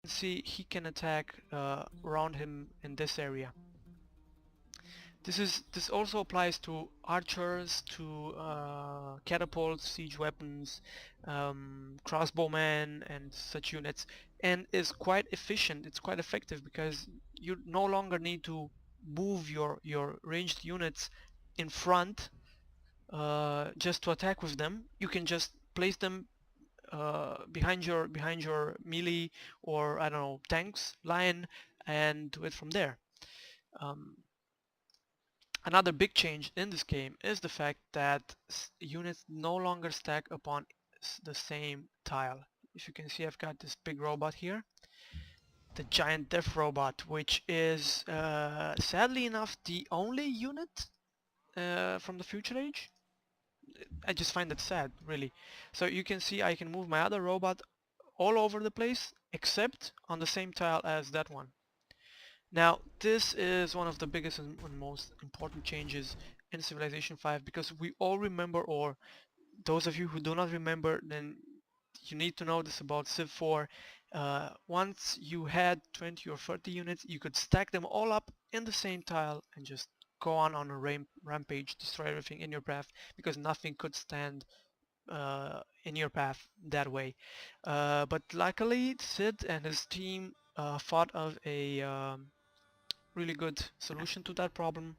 see he can attack around him in this area. This also applies to archers, to catapults, siege weapons, crossbowmen, and such units, and is quite efficient. It's quite effective because you no longer need to move your ranged units in front just to attack with them. You can just place them behind your melee or I don't know tanks line and do it from there. Um, Another big change in this game is the fact that units no longer stack upon the same tile. If you can see, I've got this big robot here, the giant death robot, which is sadly enough the only unit from the future age. I just find that sad, really. So you can see I can move my other robot all over the place except on the same tile as that one. Now this is one of the biggest and most important changes in Civilization 5 because we all remember, or those of you who do not remember, then you need to know this about Civ 4. Once you had 20 or 30 units, you could stack them all up in the same tile and just go on a rampage, destroy everything in your path because nothing could stand in your path that way. But luckily Sid and his team thought of a really good solution to that problem,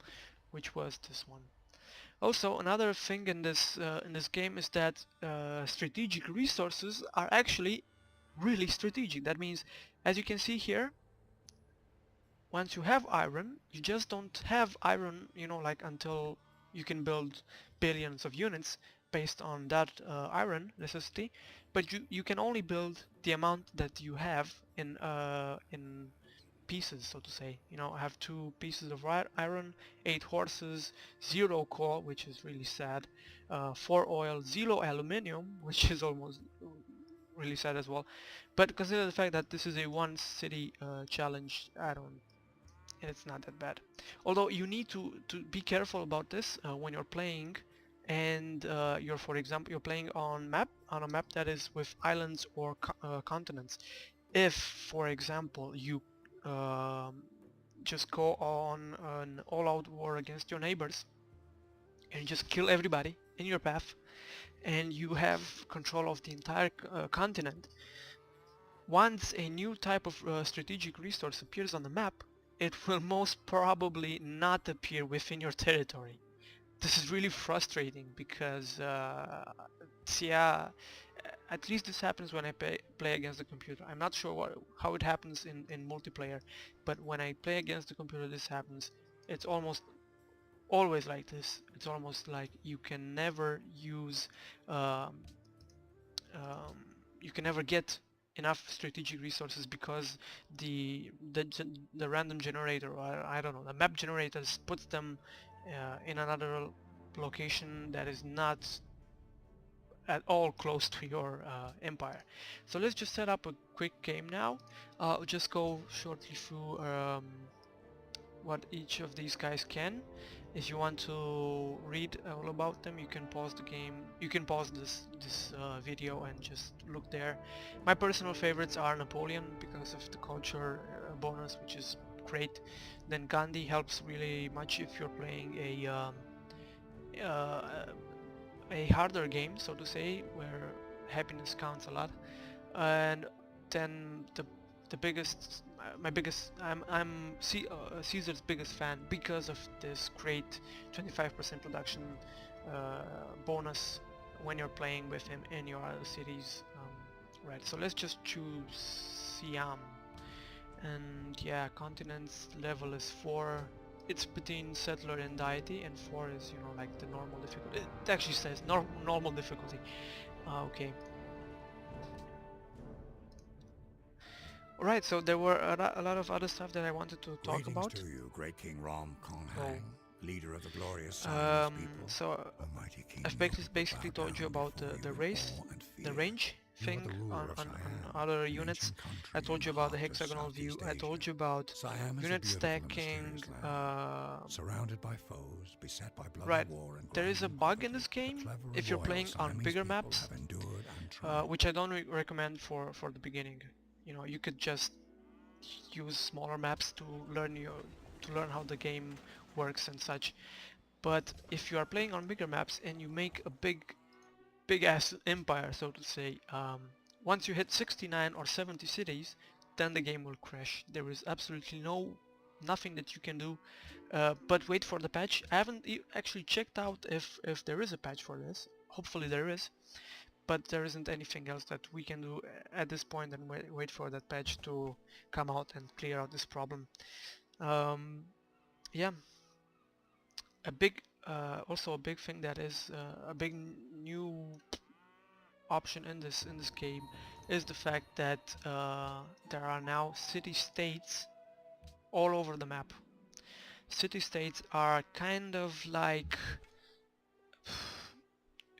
which was this one. Also, another thing in this game is that strategic resources are actually really strategic. That means, as you can see here, once you have iron, you just don't have iron, you know, like until you can build billions of units based on that iron necessity, but you can only build the amount that you have in pieces, so to say. You know, I have 2 pieces of iron, 8 horses, 0 coal, which is really sad, 4 oil, 0 aluminium, which is almost really sad as well. But consider the fact that this is a 1 city challenge, it's not that bad. Although you need to be careful about this when you're playing, and you're, for example, you're playing on a map that is with islands or continents. If, for example, you um, just go on an all-out war against your neighbors and just kill everybody in your path, and you have control of the entire continent, once a new type of strategic resource appears on the map, it will most probably not appear within your territory. This is really frustrating because, yeah, at least this happens when I play against the computer. I'm not sure how it happens in multiplayer, but when I play against the computer this happens. It's almost always like this. It's almost like you can never use, um, um, you can never get enough strategic resources because the random generator, or I don't know, the map generators puts them in another location that is not at all close to your empire. So let's just set up a quick game now. I'll just go shortly through what each of these guys can. If you want to read all about them, you can pause the game. You can pause this video and just look there. My personal favorites are Napoleon because of the culture bonus, which is great. Then Gandhi helps really much if you're playing uh, a harder game, so to say, where happiness counts a lot. And then the biggest, my biggest, I'm Caesar's biggest fan because of this great 25% production bonus when you're playing with him in your other cities. Right, so let's just choose Siam, and yeah, continents level is 4. It's between settler and deity, and 4 is, you know, like the normal difficulty. It actually says normal difficulty. Okay. Alright, so there were a lot of other stuff that I wanted to talk Greetings about. to you, great King Rom Kong So, Hang, leader of the glorious Siamese people. so O mighty king, I've basically told you about the race, the range thing on other units. I told you about the hexagonal view. I told you about unit stacking. Surrounded by foes, beset by bloody Right, war and there is a grinding bug in poverty, this game the clever if and you're loyal playing on Siamese bigger people maps, have endured and triumphed. which I don't recommend for the beginning. You know, you could just use smaller maps to learn how the game works and such. But if you are playing on bigger maps and you make a big ass empire, so to say, once you hit 69 or 70 cities, then the game will crash. There is absolutely nothing that you can do but wait for the patch. I haven't actually checked out if there is a patch for this. Hopefully there is, but there isn't anything else that we can do at this point and wait for that patch to come out and clear out this problem. Um, yeah, a big also a big thing that is a big new option in this game is the fact that there are now city states all over the map. City states are kind of like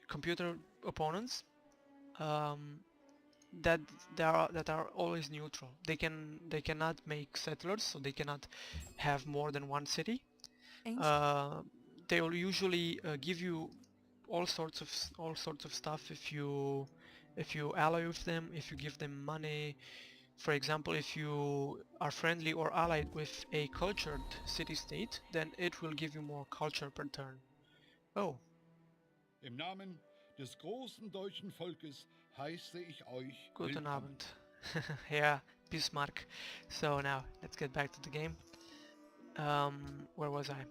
computer opponents, um, that that are always neutral. They cannot make settlers, so they cannot have more than one city. Ancient. Uh, they will usually give you all sorts of stuff if you ally with them, if you give them money. For example, if you are friendly or allied with a cultured city-state, then it will give you more culture per turn. Oh, Im Namen des großen deutschen Volkes heiße ich euch guten willkommen. Abend. Yeah, Bismarck. So now, let's get back to the game. Where was I?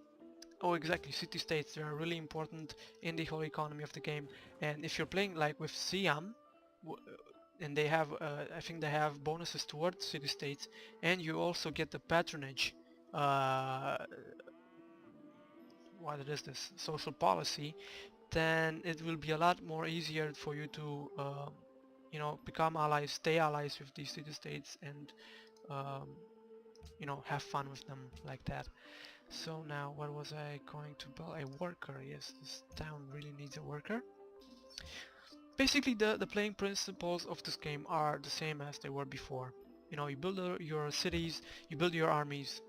Oh, exactly, city-states, they are really important in the whole economy of the game. And if you're playing like with Siam, and they have, I think they have bonuses towards city-states, and you also get the patronage, what is this, social policy, then it will be a lot more easier for you to, become allies, stay allies with these city-states, and, have fun with them like that. So now, what was I going to build? A worker. Yes, this town really needs a worker. Basically, the playing principles of this game are the same as they were before. You know, you build your cities, you build your armies,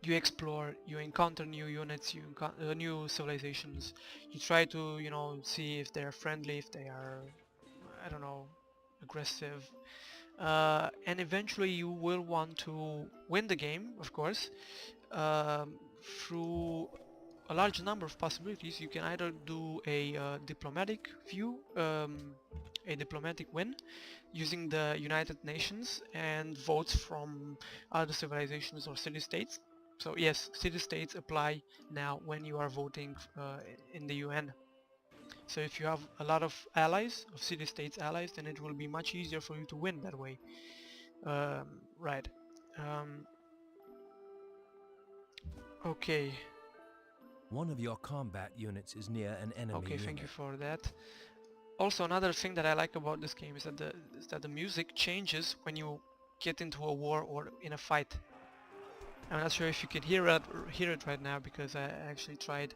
you explore, you encounter new units, you encounter new civilizations. You try to, see if they're friendly, if they are, I don't know, aggressive. And eventually you will want to win the game, of course, through a large number of possibilities. You can either do a diplomatic view, a diplomatic win, using the United Nations and votes from other civilizations or city-states. So yes, city-states apply now when you are voting in the UN. So if you have a lot of allies, of city-states allies, then it will be much easier for you to win that way. Right. Um, okay. One of your combat units is near an enemy Okay, unit. thank you for that. Also, another thing that I like about this game is that the music changes when you get into a war or in a fight. I'm not sure if you can hear it right now, because I actually tried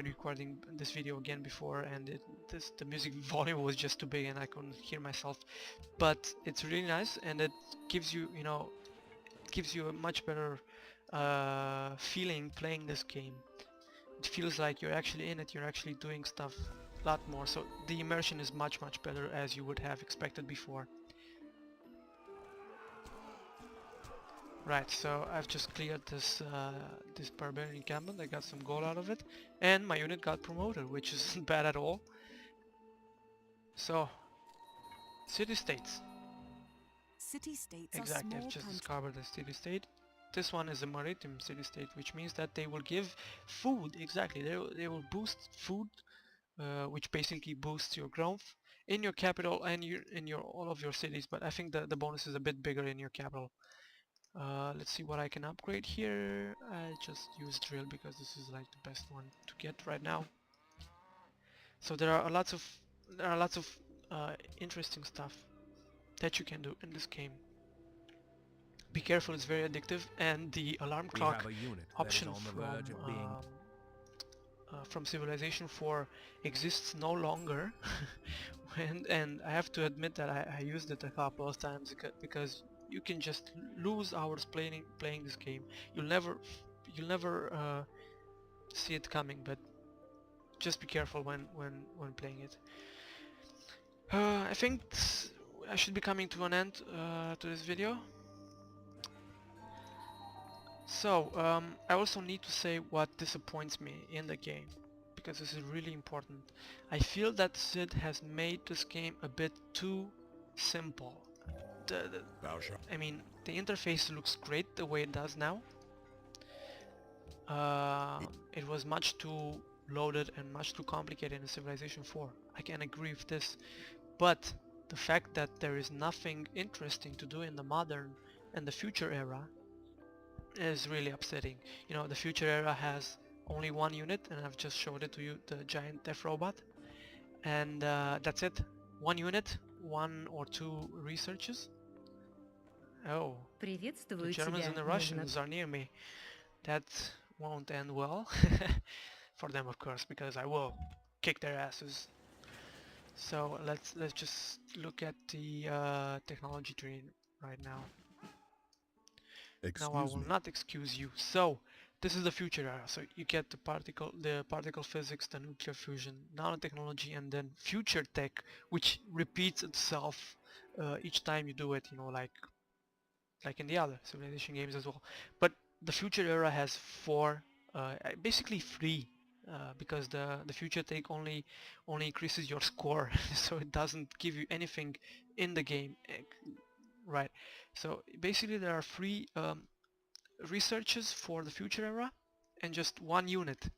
recording this video again before, and the music volume was just too big and I couldn't hear myself. But it's really nice, and it gives you a much better feeling playing this game. It feels like you're actually in it, you're actually doing stuff a lot more, so the immersion is much better, as you would have expected before. Right, so I've just cleared this barbarian encampment. I got some gold out of it, and my unit got promoted, which isn't bad at all. So, city-states. City-states are Exactly, small I've just countries. discovered a city-state. This one is a maritime city-state, which means that they will give food. Exactly, they will boost food, which basically boosts your growth in your capital and in all of your cities. But I think the bonus is a bit bigger in your capital. Let's see what I can upgrade here. I just use drill because this is like the best one to get right now. So there are lots of interesting stuff that you can do in this game. Be careful, it's very addictive, and the alarm We clock have a unit that is option on the verge of being... from Civilization 4 exists no longer. and I have to admit that I used it a couple of times because you can just lose hours playing this game. You'll never see it coming, but just be careful when playing it. I think I should be coming to an end to this video. So I also need to say what disappoints me in the game, because this is really important. I feel that Sid has made this game a bit too simple. Thou shalt. I mean, the interface looks great the way it does now. It was much too loaded and much too complicated in Civilization 4. I can agree with this, but the fact that there is nothing interesting to do in the modern and the future era is really upsetting. You know, the future era has only one unit, and I've just showed it to you, the giant death robot, and that's it. One unit, one or two researches. Oh, the Приветствую Germans тебя, and the незнакомец. Russians are near me. That won't end well. For them, of course, because I will kick their asses. So let's just look at the technology tree right now. Now I Excuse will me. not excuse you. So this is the future era. So you get the particle physics, the nuclear fusion, nanotechnology, and then future tech, which repeats itself each time you do it. You know, like in the other Civilization games as well. But the future era has basically three, because the future take only increases your score, so it doesn't give you anything in the game, right? So basically there are three researches for the future era and just one unit.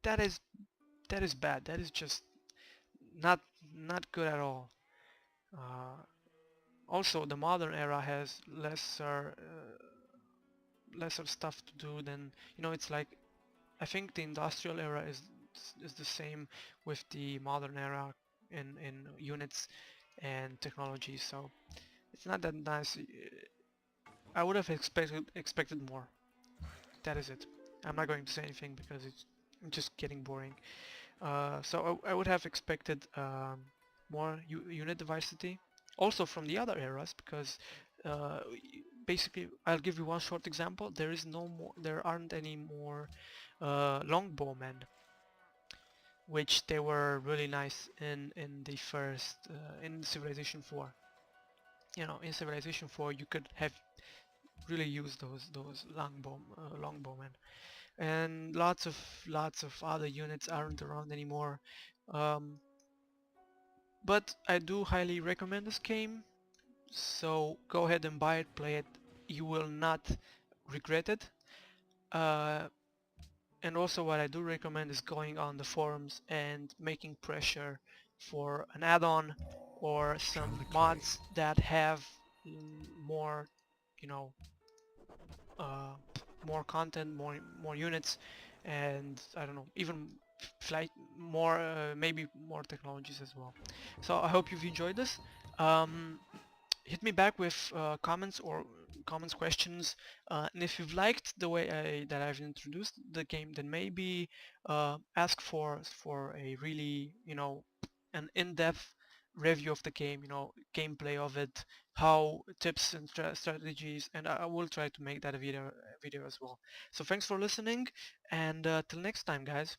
That is bad. That is just not good at all. Also, the modern era has lesser stuff to do than, you know, it's like, I think the industrial era is the same with the modern era in units and technology, so it's not that nice. I would have expected more. That is it. I'm not going to say anything because it's just getting boring. So I would have expected more unit diversity, also from the other eras, because uh, basically, I'll give you one short example. There aren't any more longbowmen, which they were really nice in the first in Civilization 4. You know, in Civilization 4 you could have really used those longbowmen, and lots of other units aren't around anymore. Um, but I do highly recommend this game, so go ahead and buy it, play it. You will not regret it. Uh, and also what I do recommend is going on the forums and making pressure for an add-on or some Shall declare. mods that have more, you know, uh, more content, more units, and I don't know, even flight more, maybe more technologies as well. So I hope you've enjoyed this. Hit me back with comments, questions, and if you've liked the way that I've introduced the game, then maybe ask for a really, you know, an in-depth review of the game, you know, gameplay of it, how tips and strategies, and I will try to make that a video as well. So thanks for listening, and till next time, guys.